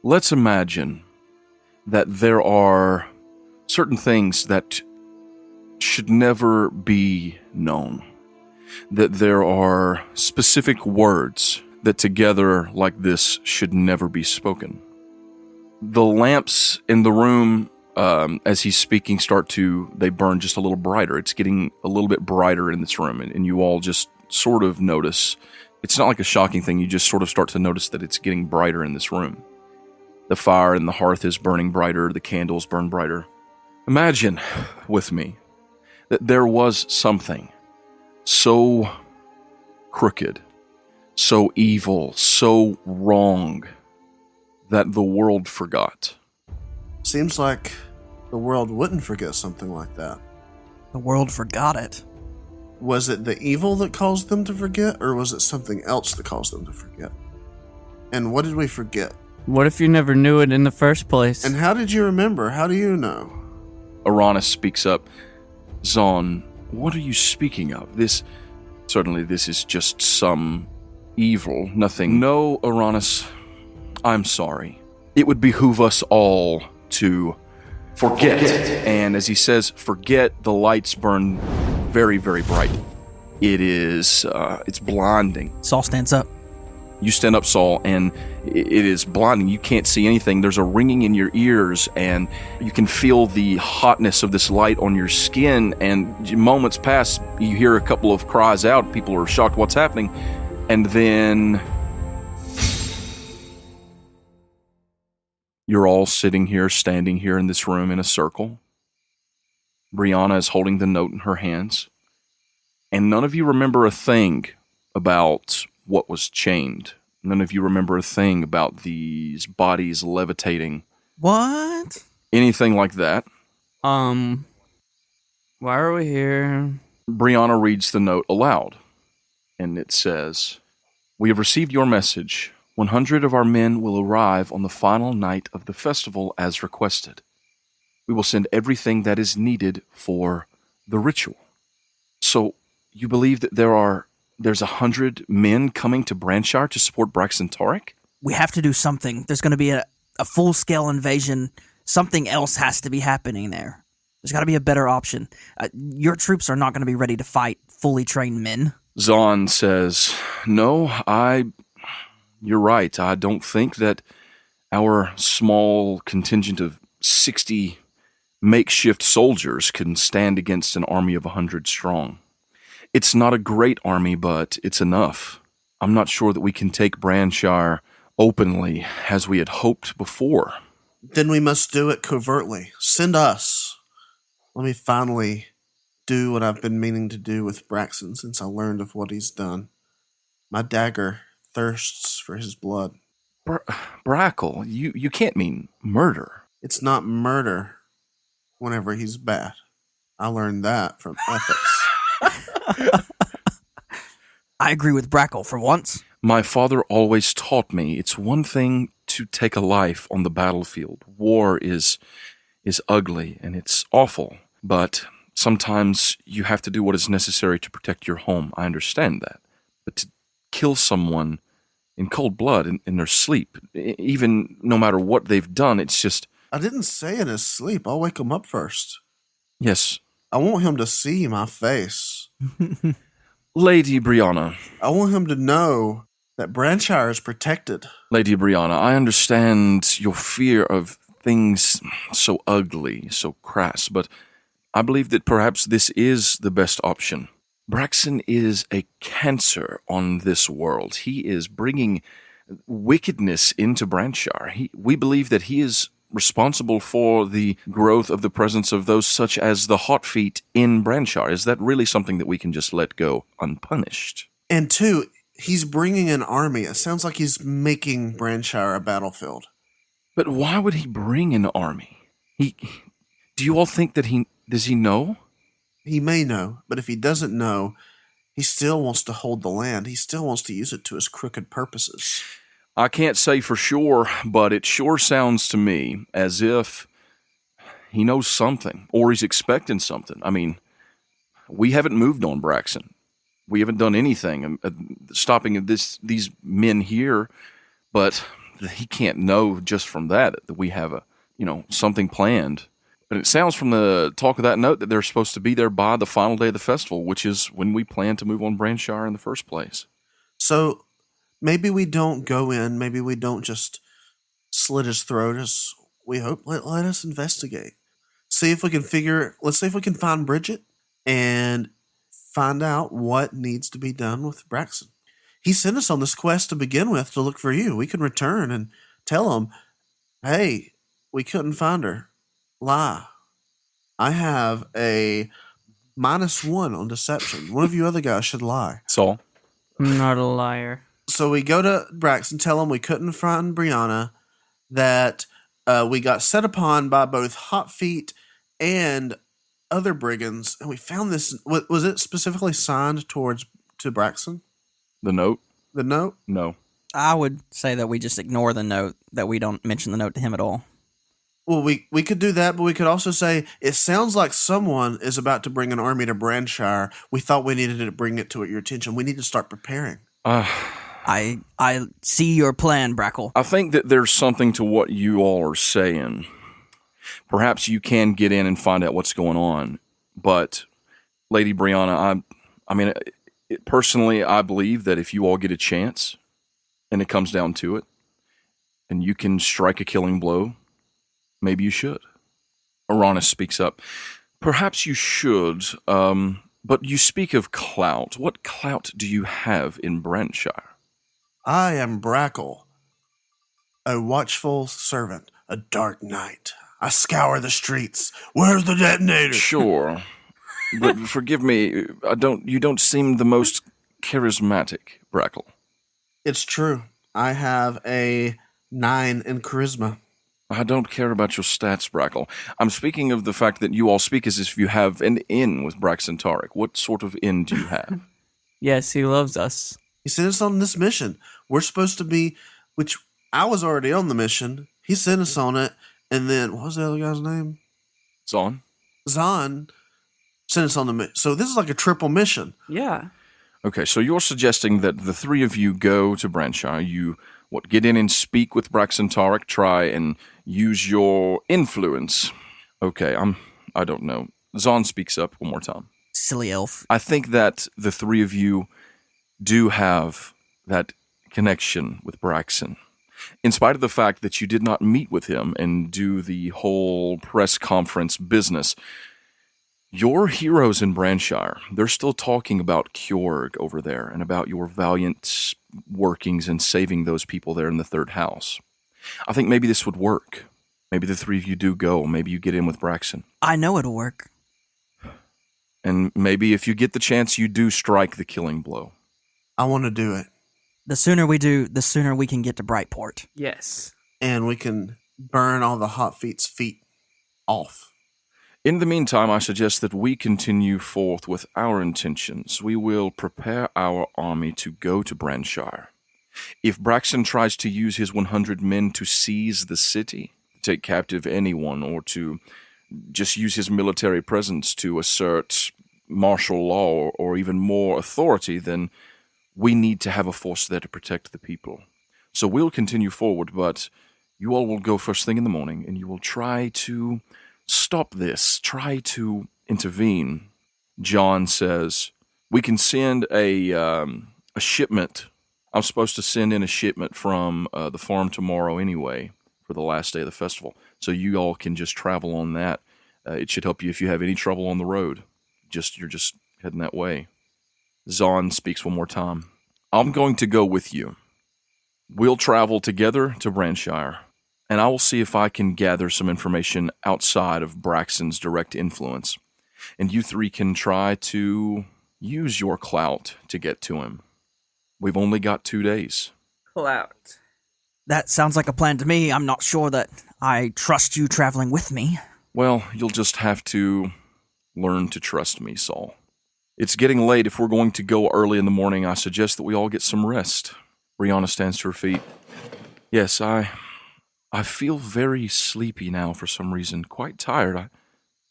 Let's imagine that there are certain things that should never be known. That there are specific words that together like this should never be spoken. The lamps in the room, as he's speaking, they burn just a little brighter. It's getting a little bit brighter in this room, and you all just sort of notice. It's not like a shocking thing. You just sort of start to notice that it's getting brighter in this room. The fire in the hearth is burning brighter. The candles burn brighter. Imagine with me that there was something so crooked, so evil, so wrong that the world forgot. Seems like the world wouldn't forget something like that. The world forgot it. Was it the evil that caused them to forget, or was it something else that caused them to forget? And what did we forget? What if you never knew it in the first place? And how did you remember? How do you know? Uranus speaks up. Zahn, what are you speaking of? This is just some evil, nothing. No, Uranus, I'm sorry. It would behoove us all to forget. And as he says, forget, the lights burn very, very bright. It's blinding. Saul stands up. You stand up, Saul, and it is blinding. You can't see anything. There's a ringing in your ears, and you can feel the hotness of this light on your skin, and moments pass, you hear a couple of cries out. People are shocked what's happening, and then You're all standing here in this room in a circle. Brianna is holding the note in her hands. And none of you remember a thing about what was chained. None of you remember a thing about these bodies levitating. What? Anything like that. Why are we here? Brianna reads the note aloud. And it says, "We have received your message. 100 of our men will arrive on the final night of the festival as requested. We will send everything that is needed for the ritual." So, you believe that there's 100 men coming to Branshire to support Braxxon Tariq? We have to do something. There's going to be a full-scale invasion. Something else has to be happening there. There's got to be a better option. Your troops are not going to be ready to fight fully trained men. Zahn says, "No, you're right. I don't think that our small contingent of 60 makeshift soldiers can stand against an army of 100 strong. It's not a great army, but it's enough. I'm not sure that we can take Branshire openly as we had hoped before." Then we must do it covertly. Send us. Let me finally do what I've been meaning to do with Braxxon since I learned of what he's done. My dagger thirsts for his blood. Brackle, you can't mean murder. It's not murder whenever he's bad. I learned that from ethics. I agree with Brackle for once. My father always taught me it's one thing to take a life on the battlefield. War is ugly and it's awful, but sometimes you have to do what is necessary to protect your home. I understand that. But to kill someone in cold blood in their sleep, even no matter what they've done, it's just... I didn't say in his sleep. I'll wake him up first. Yes. I want him to see my face. Lady Brianna. I want him to know that Branshire is protected. Lady Brianna, I understand your fear of things so ugly, so crass, but I believe that perhaps this is the best option. Braxxon is a cancer on this world. He is bringing wickedness into Branshire. We believe that he is responsible for the growth of the presence of those such as the Hot Feet in Branshire. Is that really something that we can just let go unpunished? And two, he's bringing an army. It sounds like he's making Branshire a battlefield. But why would he bring an army? Do you all think that does he know? He may know, but if he doesn't know, he still wants to hold the land. He still wants to use it to his crooked purposes. I can't say for sure, but it sure sounds to me as if he knows something, or he's expecting something. I mean, we haven't moved on Braxxon. We haven't done anything stopping these men here, but he can't know just from that we have something planned. But it sounds from the talk of that note that they're supposed to be there by the final day of the festival, which is when we plan to move on Branshire in the first place. So maybe we don't go in. Maybe we don't just slit his throat as we hope. Let us investigate. See if we can let's see if we can find Bridget and find out what needs to be done with Braxxon. He sent us on this quest to begin with to look for you. We can return and tell him, hey, we couldn't find her. Lie. I have a -1 on deception. One of you other guys should lie. Saul? I'm not a liar. So we go to Braxxon, tell him we couldn't find Brianna, that we got set upon by both Hot Feet and other brigands, and we found this. Was it specifically signed to Braxxon? The note? The note? No. I would say that we just ignore the note, that we don't mention the note to him at all. Well, we could do that, but we could also say, it sounds like someone is about to bring an army to Branshire. We thought we needed to bring it to your attention. We need to start preparing. I see your plan, Brackle. I think that there's something to what you all are saying. Perhaps you can get in and find out what's going on. But, Lady Brianna, personally, I believe that if you all get a chance, and it comes down to it, and you can strike a killing blow, maybe you should. Uranus speaks up. Perhaps you should, but you speak of clout. What clout do you have in Branshire? I am Brackle, a watchful servant, a dark night. I scour the streets. Where's the detonator? Sure. But forgive me, you don't seem the most charismatic, Brackle. It's true. I have a 9 in charisma. I don't care about your stats, Brackle. I'm speaking of the fact that you all speak as if you have an in with Braxxon Tariq. What sort of in do you have? Yes, he loves us. He sent us on this mission. We're supposed to be, which I was already on the mission. He sent us on it, and then, what was the other guy's name? Zon? Zahn sent us on the mission. So this is like a triple mission. Yeah. Okay, so you're suggesting that the three of you go to Branshire, get in and speak with Braxxon Tariq, try and use your influence. Okay, I don't know. Zahn speaks up one more time. Silly elf. I think that the three of you do have that connection with Braxxon. In spite of the fact that you did not meet with him and do the whole press conference business, your heroes in Branshire, they're still talking about Kyorg over there and about your valiant workings and saving those people there in the third house. I think maybe this would work. Maybe the three of you do go. Maybe you get in with Braxxon. I know it'll work. And maybe if you get the chance, you do strike the killing blow. I want to do it. The sooner we do, the sooner we can get to Brightport. Yes. And we can burn all the hot feet's feet off. In the meantime, I suggest that we continue forth with our intentions. We will prepare our army to go to Branshire. If Braxxon tries to use his 100 men to seize the city, take captive anyone, or to just use his military presence to assert martial law or even more authority, then we need to have a force there to protect the people. So we'll continue forward, but you all will go first thing in the morning, and you will try to stop this, try to intervene. John says, we can send a shipment. I'm supposed to send in a shipment from the farm tomorrow anyway for the last day of the festival. So you all can just travel on that. It should help you if you have any trouble on the road. You're just heading that way. Zahn speaks one more time. I'm going to go with you. We'll travel together to Branshire, and I will see if I can gather some information outside of Braxxon's direct influence. And you three can try to use your clout to get to him. We've only got 2 days. Clout. That sounds like a plan to me. I'm not sure that I trust you traveling with me. Well, you'll just have to learn to trust me, Saul. It's getting late. If we're going to go early in the morning, I suggest that we all get some rest. Brianna stands to her feet. Yes, I feel very sleepy now for some reason. Quite tired.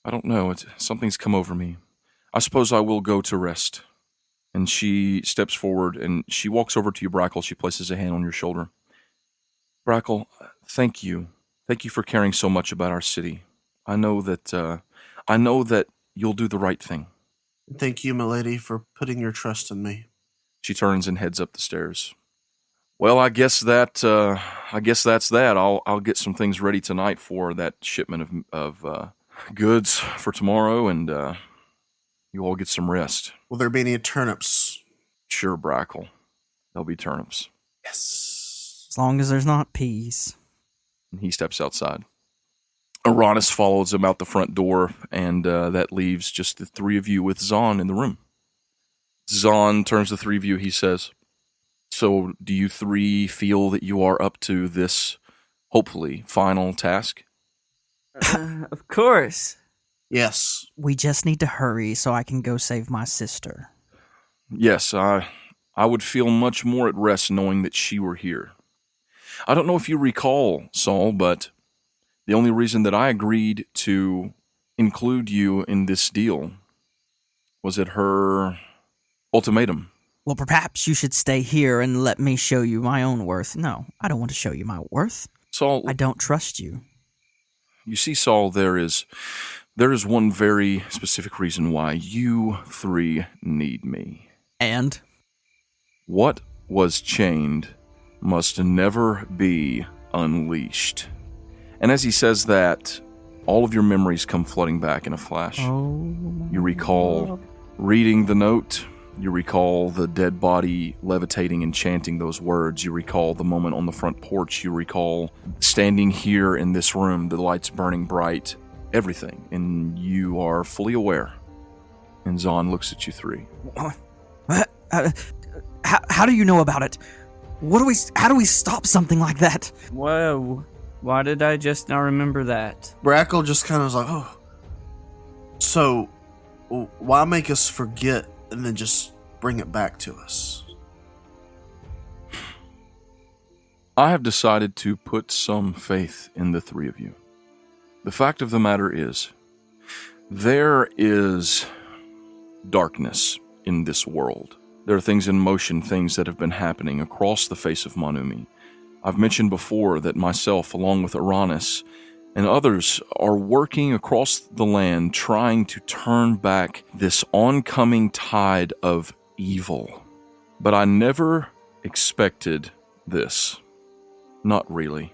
I don't know. Something's come over me. I suppose I will go to rest. And she steps forward and she walks over to you, Brackle. She places a hand on your shoulder. Brackle, thank you. Thank you for caring so much about our city. I know that you'll do the right thing. Thank you, milady, for putting your trust in me. She turns and heads up the stairs. Well, I guess that's that. I'll get some things ready tonight for that shipment of goods for tomorrow, and you all get some rest. Will there be any turnips? Sure, Brackle. There'll be turnips. Yes. As long as there's not peas. And he steps outside. Aranis follows him out the front door, and that leaves just the three of you with Zahn in the room. Zahn turns to the three of you. He says, so do you three feel that you are up to this, hopefully, final task? Of course. Yes. We just need to hurry so I can go save my sister. Yes, I would feel much more at rest knowing that she were here. I don't know if you recall, Saul, but the only reason that I agreed to include you in this deal was at her ultimatum. Well, perhaps you should stay here and let me show you my own worth. No, I don't want to show you my worth. Saul, I don't trust you. You see, Saul, there is one very specific reason why you three need me. And? What was chained must never be unleashed. And as he says that, all of your memories come flooding back in a flash. Oh. You recall reading the note, You recall the dead body levitating and chanting those words. You recall the moment on the front porch. You recall standing here in this room, the lights burning bright, everything. And you are fully aware. And Zahn looks at you three. How do you know about it? How do we stop something like that? Whoa. Why did I just not remember that? Brackle just kind of was like, oh. So, why make us forget and then just bring it back to us? I have decided to put some faith in the three of you. The fact of the matter is, there is darkness in this world. There are things in motion, things that have been happening across the face of Monumi. I've mentioned before that myself, along with Uranus and others, are working across the land trying to turn back this oncoming tide of evil. But I never expected this. Not really.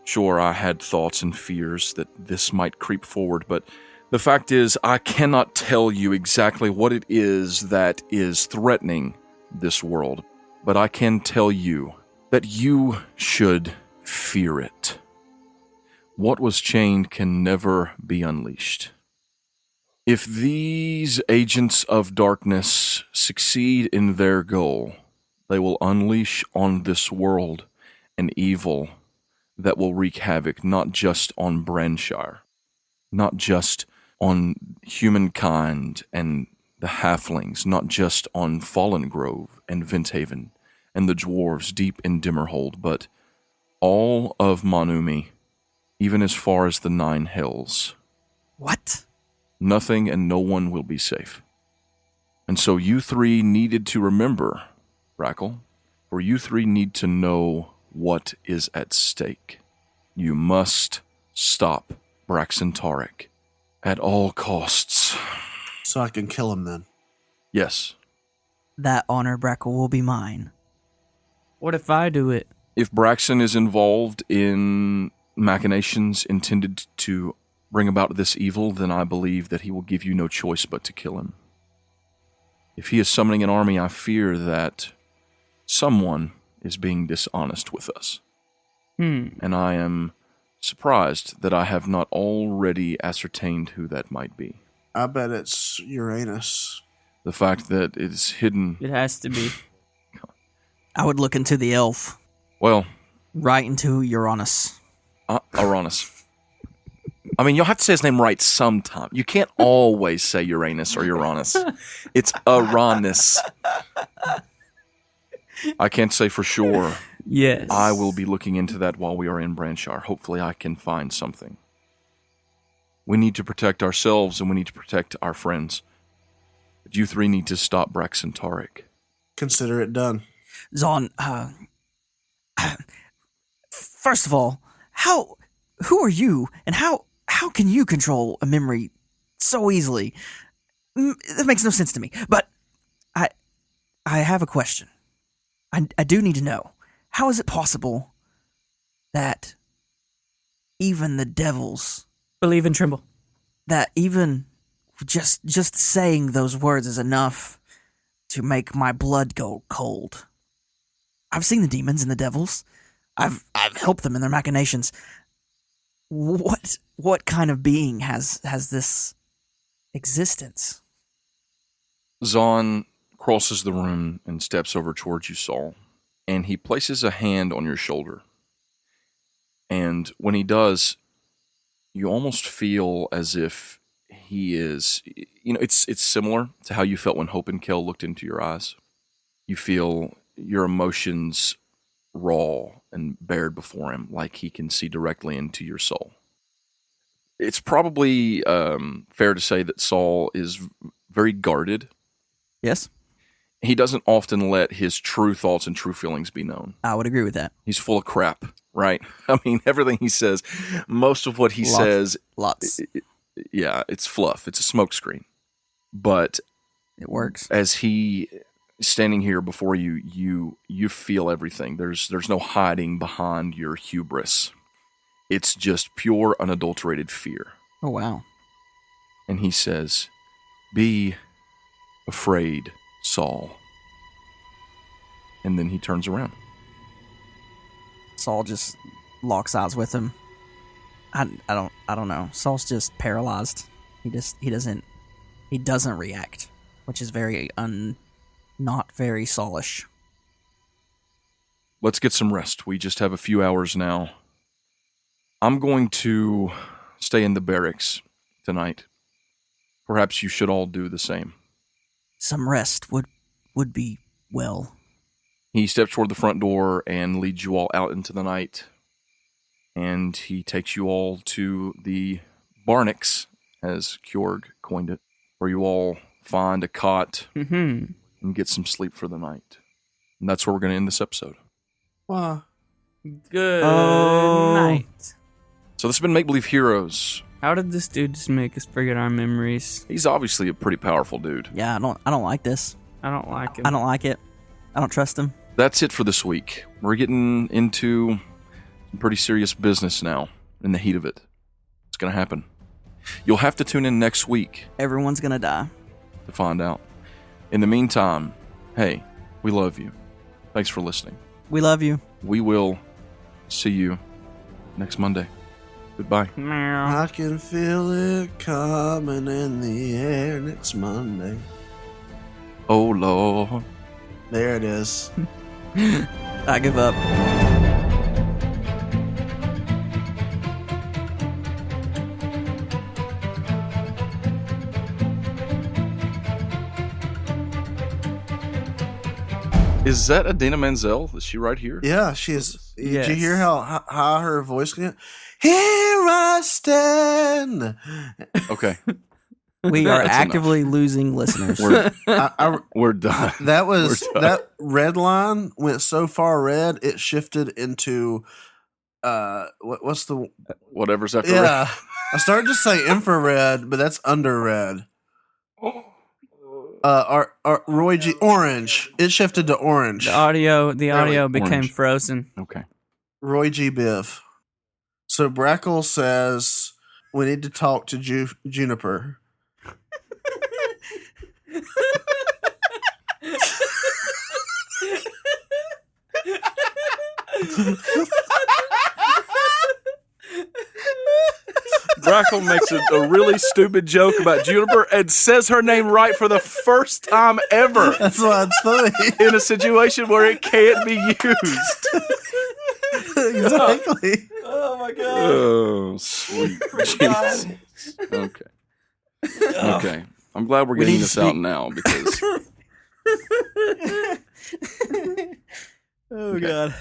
Sure, I had thoughts and fears that this might creep forward, but the fact is, I cannot tell you exactly what it is that is threatening this world, but I can tell you that you should fear it. What was chained can never be unleashed. If these agents of darkness succeed in their goal, they will unleash on this world an evil that will wreak havoc not just on Branshire, not just on humankind and the halflings, not just on Fallen Grove and Venthaven and the dwarves deep in Dimmerhold, but all of Monumi, even as far as the Nine Hells. What? Nothing and no one will be safe. And so you three needed to remember, Brackle, or you three need to know what is at stake. You must stop Braxxon Tariq at all costs. So I can kill him then. Yes. That honor, Brackle, will be mine. What if I do it? If Braxxon is involved in machinations intended to bring about this evil, then I believe that he will give you no choice but to kill him. If he is summoning an army, I fear that someone is being dishonest with us. And I am surprised that I have not already ascertained who that might be. I bet it's Uranus. The fact that it's hidden... It has to be. I would look into the elf. Well... Right into Uranus. Uranus. I mean, you'll have to say his name right sometime. You can't always say Uranus or Uranus. It's Uranus. I can't say for sure. Yes. I will be looking into that while we are in Branshire. Hopefully I can find something. We need to protect ourselves and we need to protect our friends. But you three need to stop Braxxon Tariq. Consider it done. Zahn, first of all, who are you, and how can you control a memory so easily? That makes no sense to me. But I have a question. I do need to know. How is it possible that even the devils Believe and tremble. that even just saying those words is enough to make my blood go cold? I've seen the demons and the devils. I've helped them in their machinations. What kind of being has this existence? Zahn crosses the room and steps over towards you, Saul, and he places a hand on your shoulder. And when he does, you almost feel as if he is, it's similar to how you felt when Hope and Kel looked into your eyes. You feel your emotions raw and bared before him, like he can see directly into your soul. It's probably fair to say that Saul is very guarded. Yes, He doesn't often let his true thoughts and true feelings be known. I would agree with that. He's full of crap, right? I mean, everything he says, most of what he says, Lots. yeah, it's fluff. It's a smokescreen. But It works. as he is standing here before you, you feel everything. There's no hiding behind your hubris. It's just pure, unadulterated fear. Oh, wow. And he says, "Be afraid, Saul. And then he turns around. Saul just locks eyes with him. I don't know. Saul's just paralyzed. He doesn't react, which is very not very Saulish. Let's get some rest. We just have a few hours now. I'm going to stay in the barracks tonight. Perhaps you should all do the same. Some rest would be well. He steps toward the front door and leads you all out into the night. And he takes you all to the barracks, as Kyorg coined it, where you all find a cot and get some sleep for the night. And that's where we're going to end this episode. Wow. Good night. So this has been Make Believe Heroes. How did this dude just make us forget our memories? He's obviously a pretty powerful dude. Yeah, I don't like this. I don't like him. I don't like it. I don't trust him. That's it for this week. We're getting into some pretty serious business now in the heat of it. It's going to happen. You'll have to tune in next week Everyone's gonna die. to find out. In the meantime, hey, we love you. Thanks for listening. We love you. We will see you next Monday. Goodbye. Meow. I can feel it coming in the air next Monday. Oh, Lord. There it is. I give up. Is that Adina Menzel? Is she right here? Yeah, she is. Yes. Did you hear how high her voice can get? Here I stand. Okay. We are That's actively losing listeners. We're done. That was We're done. that red line went so far red it shifted into what's the Whatever's after yeah. I started to say infrared, but that's under red. Our Roy G orange. It shifted to orange. The audio became Orange. frozen. Okay. Roy G Biv. So Brackle says we need to talk to Juniper. Brackle makes a really stupid joke about Juniper and says her name right for the first time ever That's why it's funny. in a situation where it can't be used. Exactly. Oh my god. Oh, sweet Jesus. Okay. Okay. I'm glad we're We getting need to this out speak- now because Oh god.